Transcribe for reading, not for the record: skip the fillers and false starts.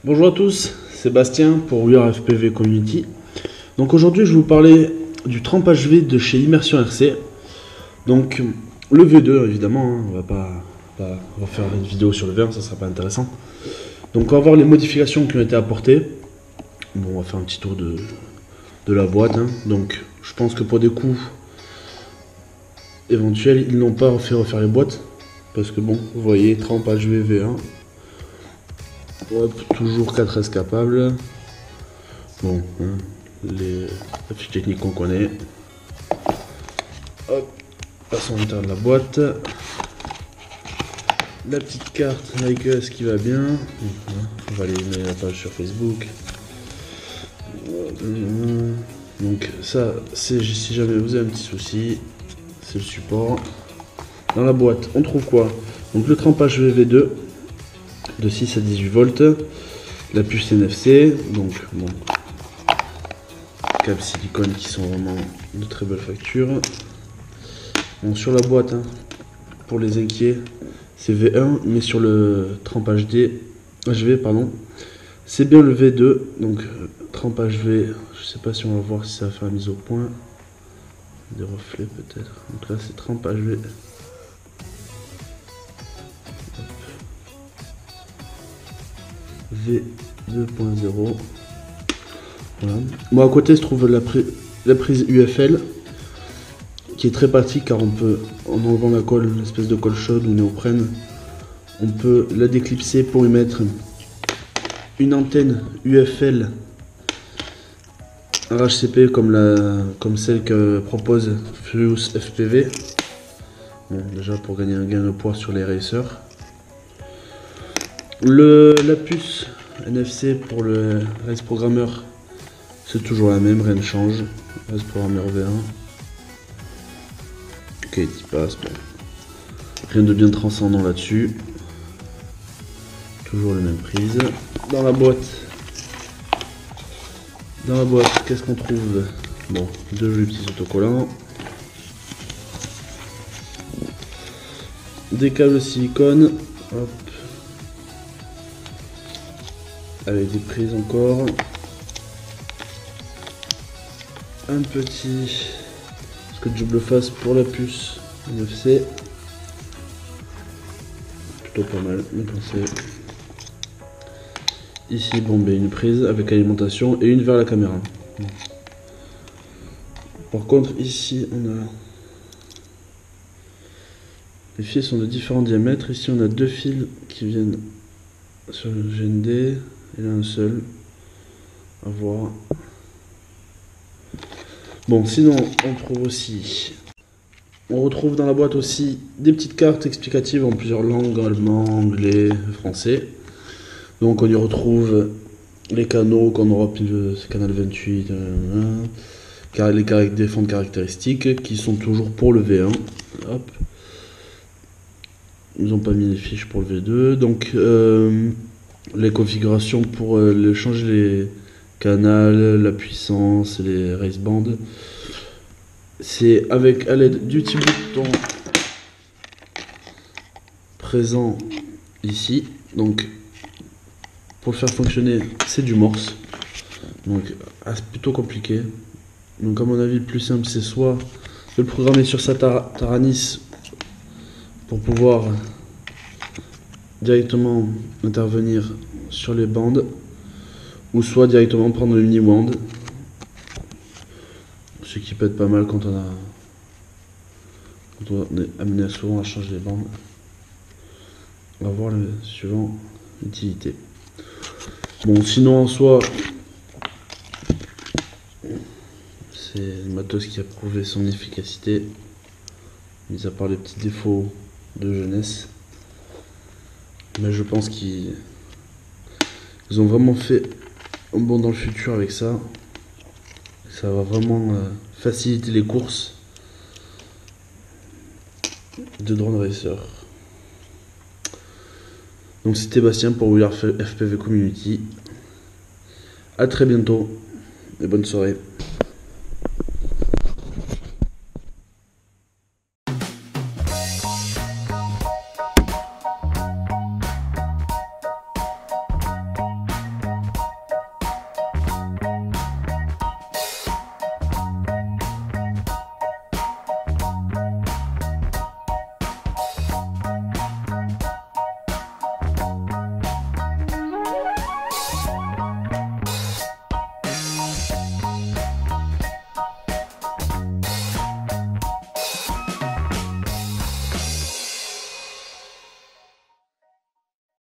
Bonjour à tous, Sébastien pour We Are FPV Community. Donc aujourd'hui je vais vous parler du trempage V de chez Immersion RC. Donc le V2 évidemment, on va pas refaire une vidéo sur le V1, ça sera pas intéressant. Donc on va voir les modifications qui ont été apportées. Bon, on va faire un petit tour de la boîte. Donc je pense que pour des coûts éventuels, ils n'ont pas fait refaire les boîtes. Parce que bon, vous voyez, trempage V V1. Hop, toujours 4S capables. Bon, la fiche technique qu'on connaît. Hop, passons à l'intérieur de la boîte. La petite carte Like Us qui va bien. On va aller mettre la page sur Facebook. Donc ça, c'est si jamais vous avez un petit souci, c'est le support. Dans la boîte, on trouve quoi? Donc le trempage VV2 de 6 à 18 volts, la puce NFC, donc bon, câbles silicone qui sont vraiment de très belle facture. Bon, sur la boîte, pour les inquiets, c'est V1, mais sur le trempage HV, pardon, c'est bien le V2, donc trempage V, je sais pas si on va voir si ça va faire la mise au point, des reflets peut-être, donc là c'est trempage V. V2.0. Voilà. Bon, à côté se trouve la prise UFL qui est très pratique car on peut, en enlevant la colle, l'espèce de colle chaude ou néoprène, on peut la déclipser pour y mettre une antenne UFL RHCP comme celle que propose Furious FPV. Bon, déjà pour gagner un gain de poids sur les racers. La puce NFC pour le Race Programmer, c'est toujours la même, rien ne change. Race Programmer V1. Ok, il passe. Bon. Rien de bien transcendant là-dessus. Toujours les mêmes prises. Dans la boîte, qu'est-ce qu'on trouve? Bon, deux jolis petits autocollants. Des câbles silicone. Hop. Avec des prises encore. Un petit scotch double face pour la puce NFC. Plutôt pas mal, bien pensé. Ici, bon, ben, une prise avec alimentation et une vers la caméra. Par contre, ici, on a... Les fils sont de différents diamètres. Ici, on a deux fils qui viennent sur le GND. Et là, un seul. À voir. Bon, sinon, on retrouve dans la boîte aussi des petites cartes explicatives en plusieurs langues, allemand, anglais, français. Donc on y retrouve les canaux qu'en Europe, c'est canal 28, les défentes caractéristiques qui sont toujours pour le V1. Hop. Ils n'ont pas mis les fiches pour le V2. Donc les configurations pour changer les canals, la puissance, les race bands. C'est avec à l'aide du petit bouton présent ici. Donc pour le faire fonctionner, c'est du Morse. Donc c'est plutôt compliqué. Donc à mon avis, le plus simple, c'est soit de le programmer sur sa Taranis pour pouvoir directement intervenir sur les bandes, ou soit directement prendre le mini-wand, ce qui peut être pas mal quand on est amené souvent à changer les bandes. On va voir le suivant, l'utilité. Bon, sinon en soi, c'est le matos qui a prouvé son efficacité, mis à part les petits défauts de jeunesse. Mais je pense qu'ils ont vraiment fait un bond dans le futur avec ça. Ça va vraiment faciliter les courses de drone racer. Donc c'était Bastien pour We Are FPV Community. A très bientôt et bonne soirée.